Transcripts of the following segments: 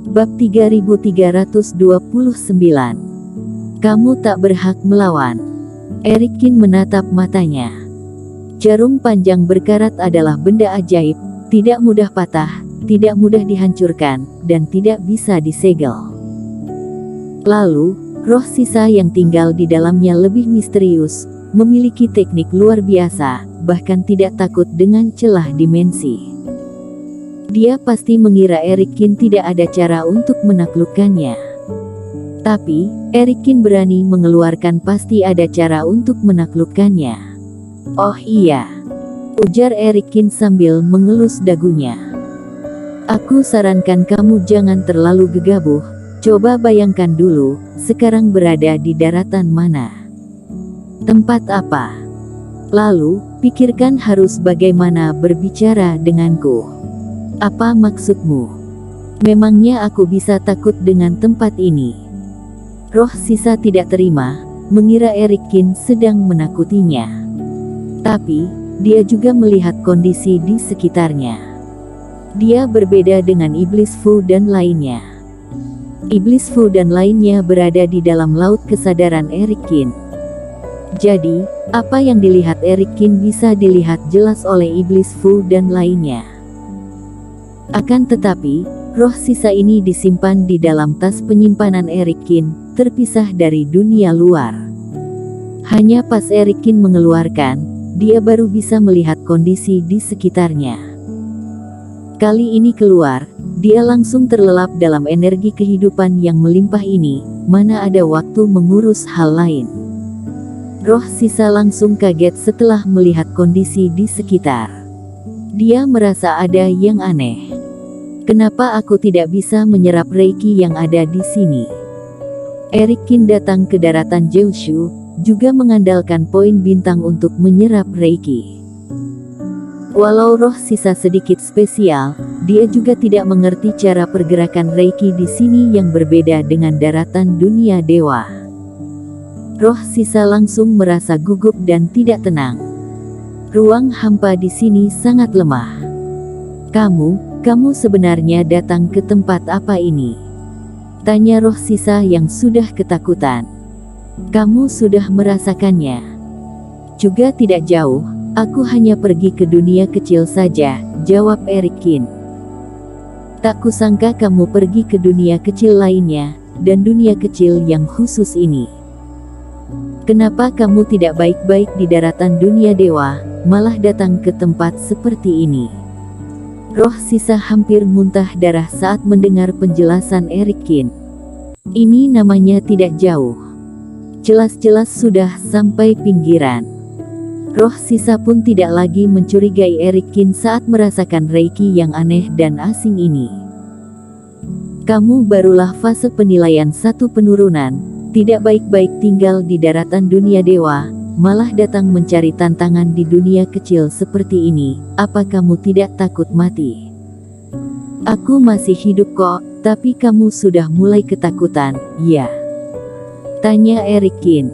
Bab 3329. Kamu tak berhak melawan. Erikin menatap matanya. Jarum panjang berkarat adalah benda ajaib, tidak mudah patah, tidak mudah dihancurkan, dan tidak bisa disegel. Lalu, roh sisa yang tinggal di dalamnya lebih misterius, memiliki teknik luar biasa, bahkan tidak takut dengan celah dimensi. Dia pasti mengira Erikin tidak ada cara untuk menaklukkannya. Tapi, Erikin berani mengeluarkan pasti ada cara untuk menaklukkannya. Oh iya, ujar Erikin sambil mengelus dagunya. Aku sarankan kamu jangan terlalu gegabah. Coba bayangkan dulu, sekarang berada di daratan mana? Tempat apa? Lalu, pikirkan harus bagaimana berbicara denganku. Apa maksudmu? Memangnya aku bisa takut dengan tempat ini? Roh sisa tidak terima, mengira Erikin sedang menakutinya. Tapi, dia juga melihat kondisi di sekitarnya. Dia berbeda dengan Iblis Fu dan lainnya. Iblis Fu dan lainnya berada di dalam laut kesadaran Erikin. Jadi, apa yang dilihat Erikin bisa dilihat jelas oleh Iblis Fu dan lainnya. Akan tetapi, roh sisa ini disimpan di dalam tas penyimpanan Erikin, terpisah dari dunia luar. Hanya pas Erikin mengeluarkan, dia baru bisa melihat kondisi di sekitarnya. Kali ini keluar, dia langsung terlelap dalam energi kehidupan yang melimpah ini, mana ada waktu mengurus hal lain. Roh sisa langsung kaget setelah melihat kondisi di sekitar. Dia merasa ada yang aneh. Kenapa aku tidak bisa menyerap Reiki yang ada di sini? Erikin datang ke daratan Jeushu, juga mengandalkan poin bintang untuk menyerap Reiki. Walau roh sisa sedikit spesial, dia juga tidak mengerti cara pergerakan Reiki di sini yang berbeda dengan daratan dunia dewa. Roh sisa langsung merasa gugup dan tidak tenang. Ruang hampa di sini sangat lemah. Kamu sebenarnya datang ke tempat apa ini? Tanya roh sisa yang sudah ketakutan. Kamu sudah merasakannya? Juga tidak jauh, aku hanya pergi ke dunia kecil saja, jawab Erikin. Tak kusangka kamu pergi ke dunia kecil lainnya, dan dunia kecil yang khusus ini. Kenapa kamu tidak baik-baik di daratan dunia dewa, malah datang ke tempat seperti ini? Roh sisa hampir muntah darah saat mendengar penjelasan Erikin. Ini namanya tidak jauh. Jelas-jelas sudah sampai pinggiran. Roh sisa pun tidak lagi mencurigai Erikin saat merasakan Reiki yang aneh dan asing ini. Kamu barulah fase penilaian satu penurunan, tidak baik-baik tinggal di daratan dunia dewa, malah datang mencari tantangan di dunia kecil seperti ini. Apa kamu tidak takut mati? Aku masih hidup kok, tapi kamu sudah mulai ketakutan, ya? Tanya Erikin.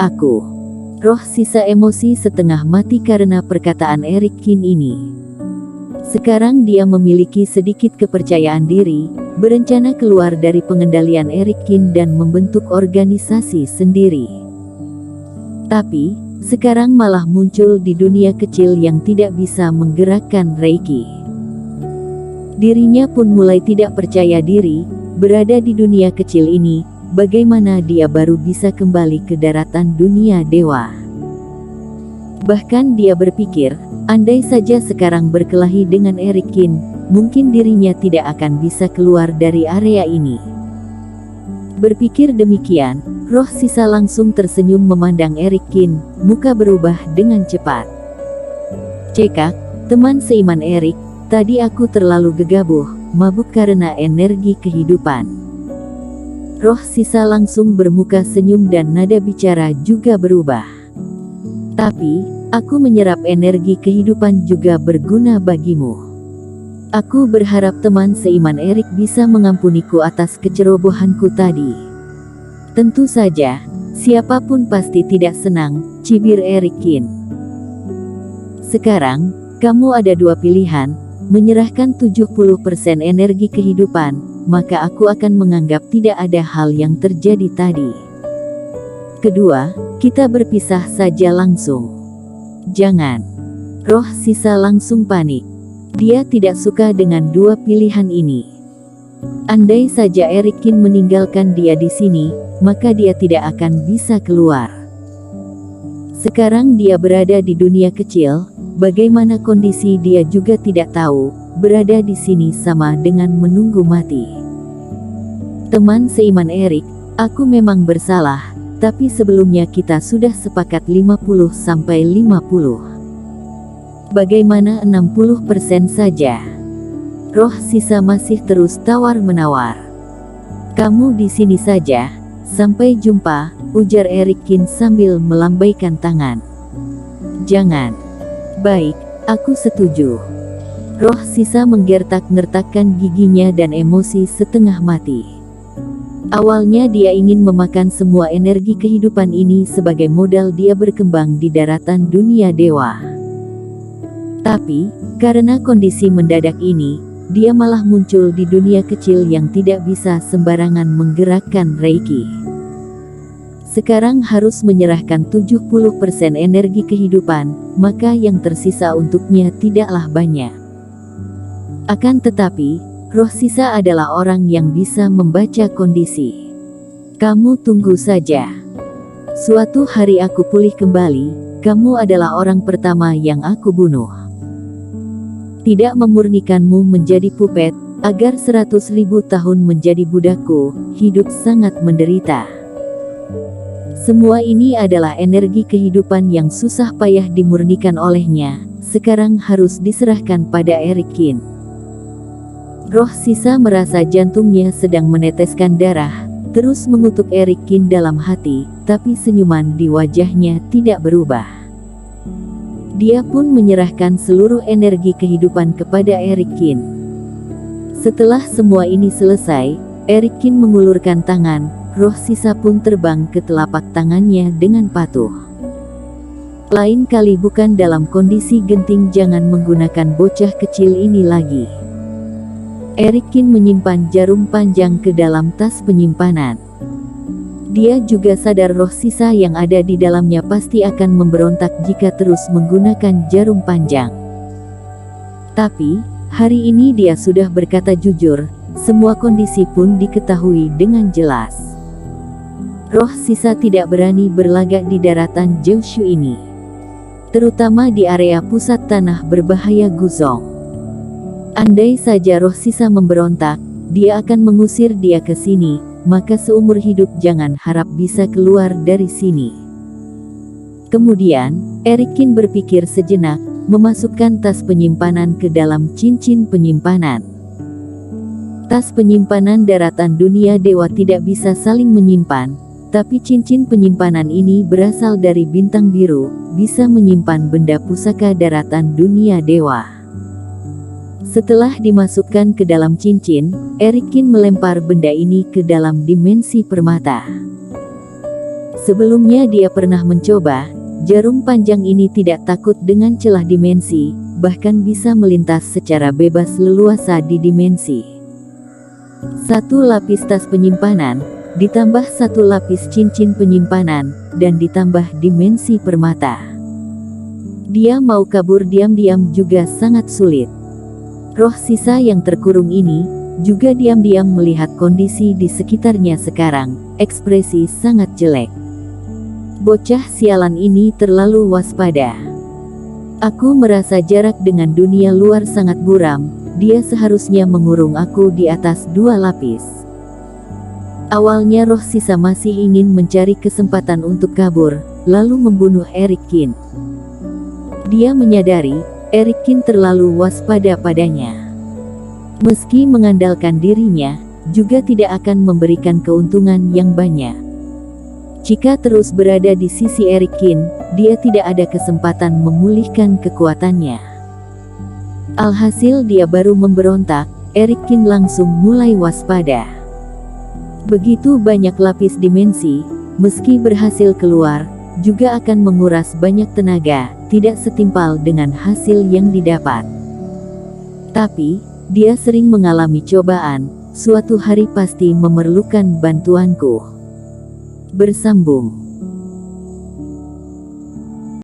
Aku. Roh sisa emosi setengah mati karena perkataan Erikin ini. Sekarang dia memiliki sedikit kepercayaan diri, berencana keluar dari pengendalian Erikin dan membentuk organisasi sendiri. Tapi, sekarang malah muncul di dunia kecil yang tidak bisa menggerakkan Reiki. Dirinya pun mulai tidak percaya diri, berada di dunia kecil ini, bagaimana dia baru bisa kembali ke daratan dunia dewa. Bahkan dia berpikir, andai saja sekarang berkelahi dengan Erikin, mungkin dirinya tidak akan bisa keluar dari area ini. Berpikir demikian, roh sisa langsung tersenyum memandang Erikin, muka berubah dengan cepat. Cekak, teman seiman Erik, tadi aku terlalu gegabah, mabuk karena energi kehidupan. Roh sisa langsung bermuka senyum dan nada bicara juga berubah. Tapi, aku menyerap energi kehidupan juga berguna bagimu. Aku berharap teman seiman Erik bisa mengampuniku atas kecerobohanku tadi. Tentu saja, siapapun pasti tidak senang, cibir Erikin. Sekarang, kamu ada dua pilihan, menyerahkan 70% energi kehidupan, maka aku akan menganggap tidak ada hal yang terjadi tadi. Kedua, kita berpisah saja langsung. Jangan. Roh sisa langsung panik. Dia tidak suka dengan dua pilihan ini. Andai saja Erikin meninggalkan dia di sini, maka dia tidak akan bisa keluar. Sekarang dia berada di dunia kecil, bagaimana kondisi dia juga tidak tahu. Berada di sini sama dengan menunggu mati. Teman seiman Erik, aku memang bersalah, tapi sebelumnya kita sudah sepakat 50-50. Bagaimana 60% saja? Roh sisa masih terus tawar-menawar. Kamu di sini saja, sampai jumpa, ujar Erikin sambil melambaikan tangan. Jangan. Baik, aku setuju. Roh sisa menggertak-gertakkan giginya dan emosi setengah mati. Awalnya dia ingin memakan semua energi kehidupan ini sebagai modal dia berkembang di daratan dunia dewa. Tapi, karena kondisi mendadak ini, dia malah muncul di dunia kecil yang tidak bisa sembarangan menggerakkan Reiki. Sekarang harus menyerahkan 70% energi kehidupan, maka yang tersisa untuknya tidaklah banyak. Akan tetapi, roh sisa adalah orang yang bisa membaca kondisi. Kamu tunggu saja. Suatu hari aku pulih kembali, kamu adalah orang pertama yang aku bunuh. Tidak memurnikanmu menjadi pupet, agar 100.000 tahun menjadi budakku, hidup sangat menderita. Semua ini adalah energi kehidupan yang susah payah dimurnikan olehnya, sekarang harus diserahkan pada Erikin. Roh sisa merasa jantungnya sedang meneteskan darah, terus mengutuk Erikin dalam hati, tapi senyuman di wajahnya tidak berubah. Dia pun menyerahkan seluruh energi kehidupan kepada Erikin. Setelah semua ini selesai, Erikin mengulurkan tangan, roh sisa pun terbang ke telapak tangannya dengan patuh. Lain kali bukan dalam kondisi genting, jangan menggunakan bocah kecil ini lagi. Erikin menyimpan jarum panjang ke dalam tas penyimpanan. Dia juga sadar roh sisa yang ada di dalamnya pasti akan memberontak jika terus menggunakan jarum panjang. Tapi, hari ini dia sudah berkata jujur, semua kondisi pun diketahui dengan jelas. Roh sisa tidak berani berlagak di daratan Jiushu ini. Terutama di area pusat tanah berbahaya Guzong. Andai saja roh sisa memberontak, dia akan mengusir dia ke sini, maka seumur hidup jangan harap bisa keluar dari sini. Kemudian, Erikin berpikir sejenak, memasukkan tas penyimpanan ke dalam cincin penyimpanan. Tas penyimpanan daratan dunia dewa tidak bisa saling menyimpan, tapi cincin penyimpanan ini berasal dari bintang biru, bisa menyimpan benda pusaka daratan dunia dewa. Setelah dimasukkan ke dalam cincin, Erikin melempar benda ini ke dalam dimensi permata. Sebelumnya dia pernah mencoba, jarum panjang ini tidak takut dengan celah dimensi, bahkan bisa melintas secara bebas leluasa di dimensi. Satu lapis tas penyimpanan, ditambah satu lapis cincin penyimpanan, dan ditambah dimensi permata. Dia mau kabur diam-diam juga sangat sulit. Roh sisa yang terkurung ini, juga diam-diam melihat kondisi di sekitarnya sekarang, ekspresi sangat jelek. Bocah sialan ini terlalu waspada. Aku merasa jarak dengan dunia luar sangat buram, dia seharusnya mengurung aku di atas 2 lapis. Awalnya roh sisa masih ingin mencari kesempatan untuk kabur, lalu membunuh Erikin. Dia menyadari, Erikin terlalu waspada padanya. Meski mengandalkan dirinya, juga tidak akan memberikan keuntungan yang banyak. Jika terus berada di sisi Erikin, dia tidak ada kesempatan memulihkan kekuatannya. Alhasil dia baru memberontak, Erikin langsung mulai waspada. Begitu banyak lapis dimensi, meski berhasil keluar, juga akan menguras banyak tenaga, tidak setimpal dengan hasil yang didapat. Tapi, dia sering mengalami cobaan, Suatu hari pasti memerlukan bantuanku. Bersambung.